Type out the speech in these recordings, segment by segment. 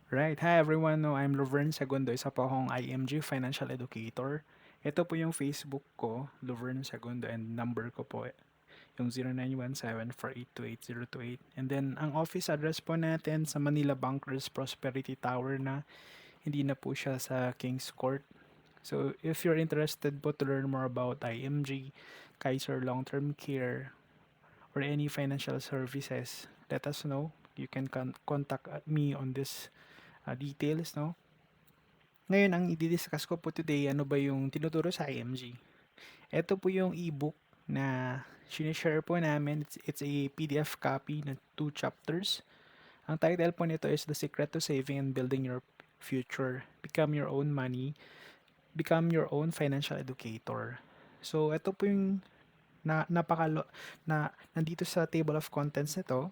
Right. Hi everyone. No, I'm Lovern Segundo. Isa po akong IMG Financial Educator. Ito po yung Facebook ko, Lovern Segundo, and number ko po yung 0917-482-8028. And then, ang office address po natin sa Manila Bankers Prosperity Tower na hindi na po siya sa King's Court. So, if you're interested po to learn more about IMG, Kaiser Long-Term Care, or any financial services, let us know. You can contact me on this details, no? Ngayon, ang i-discuss ko po today, ano ba yung tinuturo sa IMG. Ito po yung ebook na sinishare po namin. It's a PDF copy na 2 chapters. Ang title po nito is The Secret to Saving and Building Your Future. Become your own money. Become your own financial educator. So, ito po yung na nandito sa table of contents nito.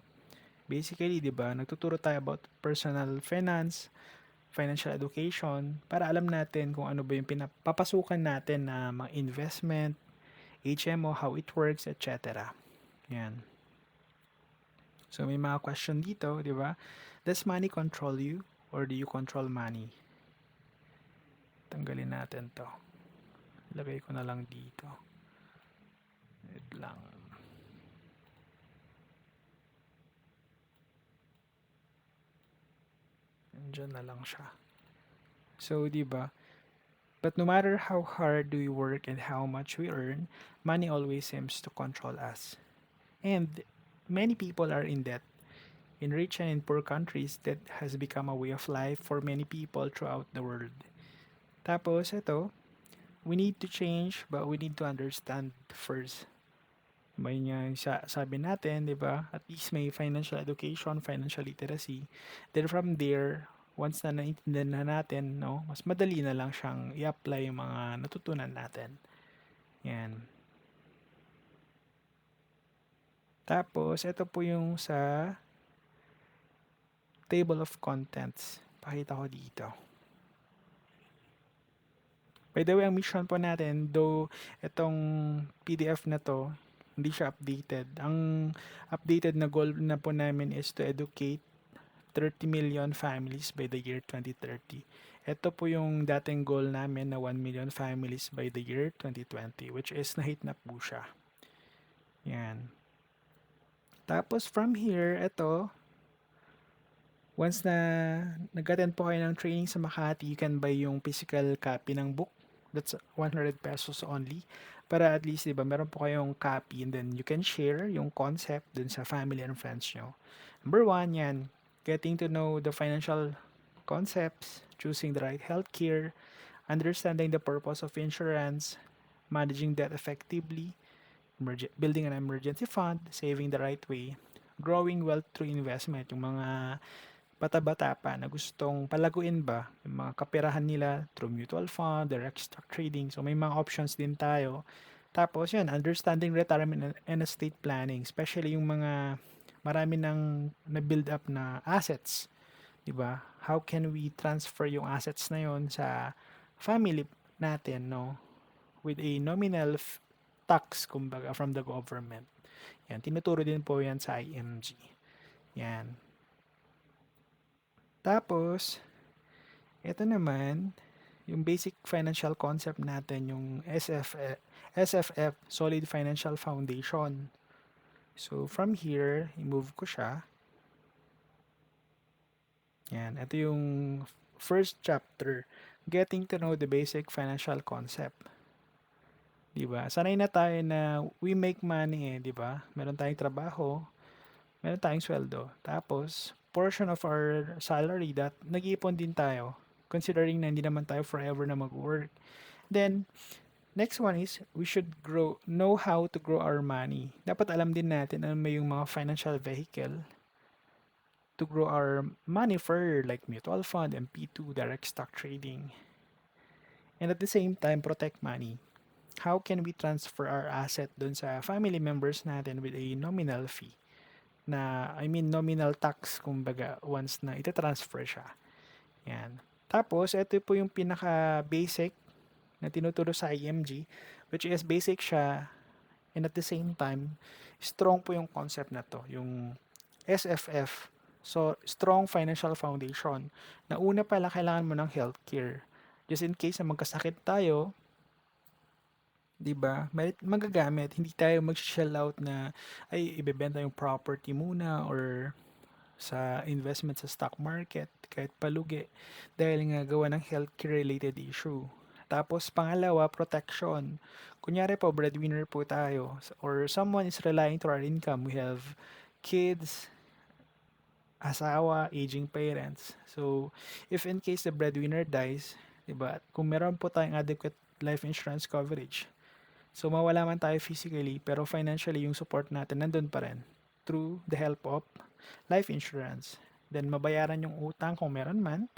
Basically, 'di ba, nagtuturo tayo about personal finance, financial education para alam natin kung ano ba yung pinapapasukan natin na mga investment, HMO, how it works, etc. Yan. So may mga question dito, di ba? Does money control you or do you control money? Tanggalin natin to. Lagay ko na lang dito. Wait lang. Nandiyan na lang siya. So, di ba? But no matter how hard we work and how much we earn, money always seems to control us. And many people are in debt. In rich and in poor countries, that has become a way of life for many people throughout the world. Tapos, ito, we need to change, but we need to understand first. May nga sabi natin, di ba? At least may financial education, financial literacy. Then from there, once na naintindihan na natin, no, mas madali na lang siyang i-apply yung mga natutunan natin. Yan. Tapos, ito po yung sa table of contents. Pakita ko dito. By the way, ang mission po natin, though itong PDF na to, hindi siya updated. Ang updated na goal na po namin is to educate 30 million families by the year 2030. Ito po yung dating goal namin na 1 million families by the year 2020, which is na-hit na po siya. Yan. Tapos from here, ito, once na nag-attend po kayo ng training sa Makati, you can buy yung physical copy ng book. That's 100 pesos only. Para at least, di ba, meron po kayong copy and then you can share yung concept dun sa family and friends nyo. Number one, yan, getting to know the financial concepts, choosing the right healthcare, understanding the purpose of insurance, managing debt effectively, building an emergency fund, saving the right way, growing wealth through investment, yung mga bata-bata pa na gustong palaguin ba yung mga kaperahan nila through mutual fund, direct stock trading. So may mga options din tayo. Tapos yun, understanding retirement and estate planning, especially yung mga marami nang na-build up na assets, 'di ba? How can we transfer yung assets na yon sa family natin, no? With a nominal tax kumbaga from the government. Yan, tinuturo din po yan sa IMG. Yan. Tapos, ito naman, yung basic financial concept natin, yung SFF, Solid Financial Foundation. So, from here, i-move ko siya. Yan, ito yung first chapter, Getting to Know the Basic Financial Concept. Diba? Sanay na tayo na we make money eh, diba? Meron tayong trabaho, meron tayong sweldo. Tapos, portion of our salary that nag-iipon din tayo considering na hindi naman tayo forever na mag-work. Then, next one is we should know how to grow our money. Dapat alam din natin ano may yung mga financial vehicle to grow our money further like mutual fund, MP2, direct stock trading. And at the same time, protect money. How can we transfer our asset dun sa family members natin with a nominal fee? Nominal tax, kumbaga, once na ita-transfer siya. Yan. Tapos, ito po yung pinaka-basic na tinuturo sa IMG, which is basic siya, and at the same time, strong po yung concept na to, yung SFF, So, strong financial foundation. Na una pala, kailangan mo ng healthcare. Just in case na magkasakit tayo, 'di ba? May magagamit. Hindi tayo mag-shell out na ay ibebenta yung property muna or sa investment sa stock market kahit palugi dahil nga gawa ng healthcare related issue. Tapos pangalawa, protection. Kunyari po, breadwinner po tayo or someone is relying to our income. We have kids, asawa, aging parents. So, if in case the breadwinner dies, 'di ba? Kung meron po tayong adequate life insurance coverage, so mawala man tayo physically, pero financially yung support natin nandun pa rin through the help of life insurance. Then mabayaran yung utang kung meron man,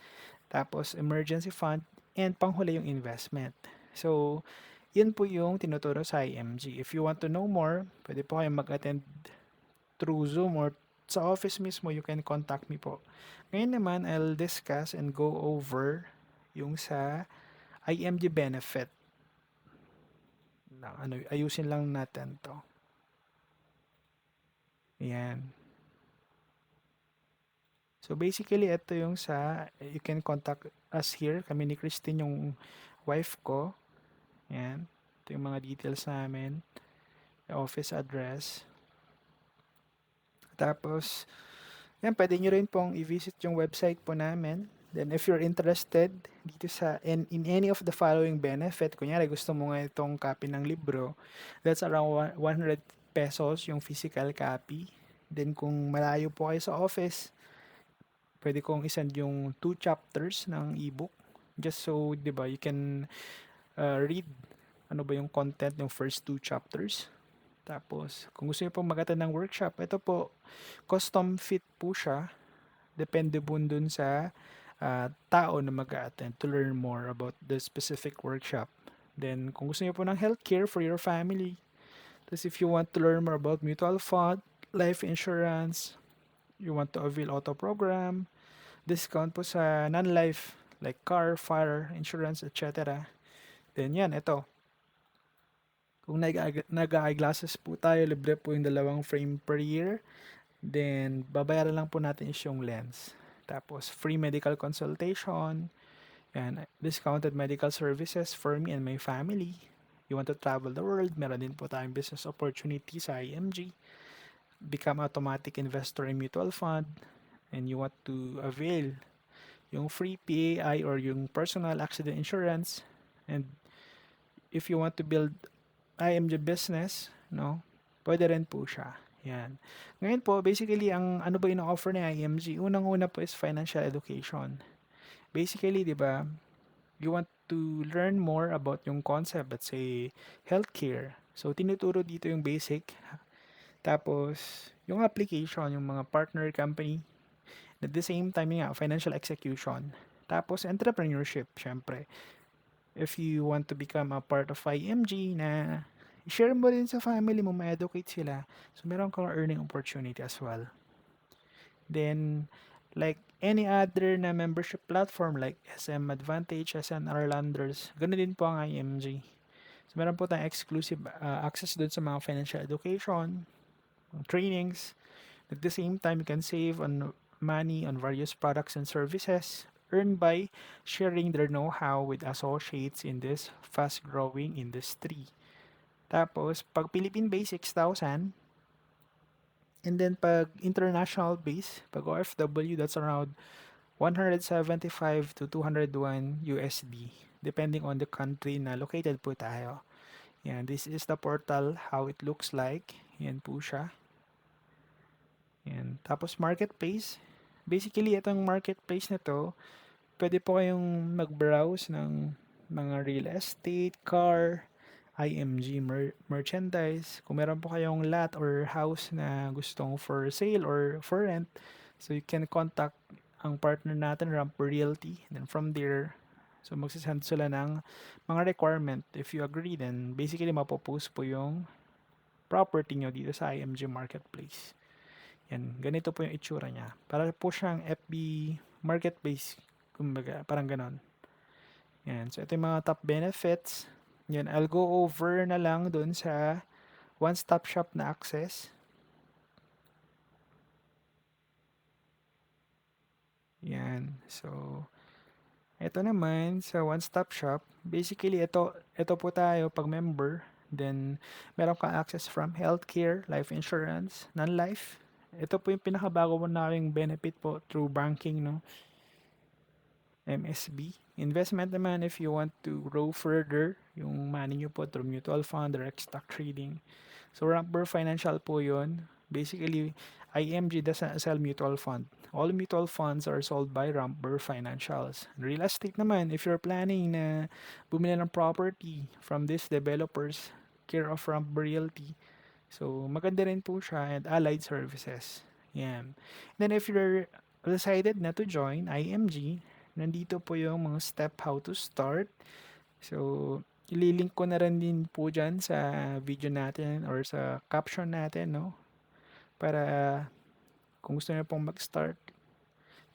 tapos emergency fund, and panghuli yung investment. So, yun po yung tinuturo sa IMG. If you want to know more, pwede po kayong mag-attend through Zoom or sa office mismo, you can contact me po. Ngayon naman, I'll discuss and go over yung sa IMG benefit. Na, ano, ayusin lang natin to. Ayan. So basically, ito yung sa, you can contact us here. Kami ni Christine, yung wife ko. Ayan. Ito yung mga details namin. Office address. Tapos, yan, pwede nyo rin pong i-visit yung website po namin. Then, if you're interested dito sa, in any of the following benefit, kunyari gusto mo nga itong copy ng libro, that's around 100 pesos yung physical copy. Then, kung malayo po kayo sa office, pwede kong isend yung 2 chapters ng ebook. Just so, di ba, you can read ano ba yung content ng first 2 chapters. Tapos, kung gusto niyo pong mag-attend ng workshop, ito po, custom fit po siya. Depende po dun sa tao na mag-attend to learn more about the specific workshop. Then, kung gusto niyo po ng healthcare for your family, tapos if you want to learn more about mutual fund, life insurance, you want to avail auto program, discount po sa non-life like car, fire, insurance, etc. Then yan, ito. Kung nag-eyeglasses po tayo, libre po yung 2 frame per year. Then, babayaran lang po natin is yung lens. Tapos, free medical consultation, and discounted medical services for me and my family. You want to travel the world, meron din po tayong business opportunity sa IMG. Become automatic investor in mutual fund, and you want to avail yung free PAI or yung personal accident insurance. And if you want to build IMG business, no, pwede rin po siya. Yan. Ngayon po, basically, ang ano ba ino-offer ni IMG? Unang-una po is financial education. Basically, di ba, you want to learn more about yung concept, let's say, healthcare. So, tinuturo dito yung basic. Tapos, yung application, yung mga partner company. At the same time, nga, financial execution. Tapos, entrepreneurship, syempre. If you want to become a part of IMG na share mo rin sa family mo, ma-educate sila. So, meron kang earning opportunity as well. Then, like any other na membership platform like SM Advantage, SNR Landers, ganoon din po ang IMG. So, meron po tayong exclusive access doon sa mga financial education, trainings. At the same time, you can save on money on various products and services earned by sharing their know-how with associates in this fast-growing industry. Tapos, pag Philippine base, 6,000. And then, pag international base, pag OFW, that's around 175 to 201 USD, depending on the country na located po tayo. Yan, this is the portal, how it looks like. Yan po siya. Yan. Tapos, marketplace. Basically, itong marketplace na to, pwede po kayong mag-browse ng mga real estate, car, IMG merchandise. Kung meron po kayong lot or house na gustong for sale or for rent, so you can contact ang partner natin, Ramp Realty. Then from there, so magsisend sila ng mga requirement. If you agree, then basically mapopost po yung property nyo dito sa IMG Marketplace. Yan, ganito po yung itsura niya. Para po siyang FB Marketplace, kumbaga, parang ganon. Yan, so ito yung mga top benefits. Yan, I'll go over na lang dun sa one-stop shop na access. Yan. So, ito naman sa One Stop Shop, basically ito po tayo pag member, then meron kang access from healthcare, life insurance, non-life. Ito po yung pinakabago po naming benefit po through banking, no? MSB. Investment naman if you want to grow further, yung money nyo po through mutual fund, direct stock trading. So, Ramper Financial po yun. Basically, IMG does not sell mutual fund. All mutual funds are sold by Ramper Financials. Real estate naman, if you're planning na bumili ng property from these developers, care of Ramper Realty. So, maganda rin po siya and allied services. Yan. Then, if you're decided na to join IMG, nandito po yung mga step how to start. So, ililink ko na rin din po dyan sa video natin or sa caption natin, no? Para kung gusto niyo pong mag-start,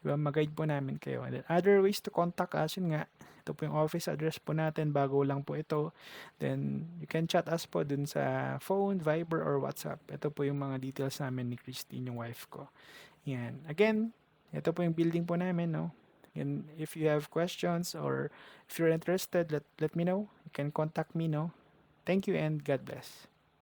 diba, mag-guide po namin kayo. And then, other ways to contact us, yun nga, ito po yung office address po natin, bago lang po ito. Then, you can chat us po dun sa phone, Viber, or WhatsApp. Ito po yung mga details namin ni Christine, yung wife ko. Yan. Again, ito po yung building po namin, no? And if you have questions or if you're interested, let me know. You can contact me, no? Thank you and God bless.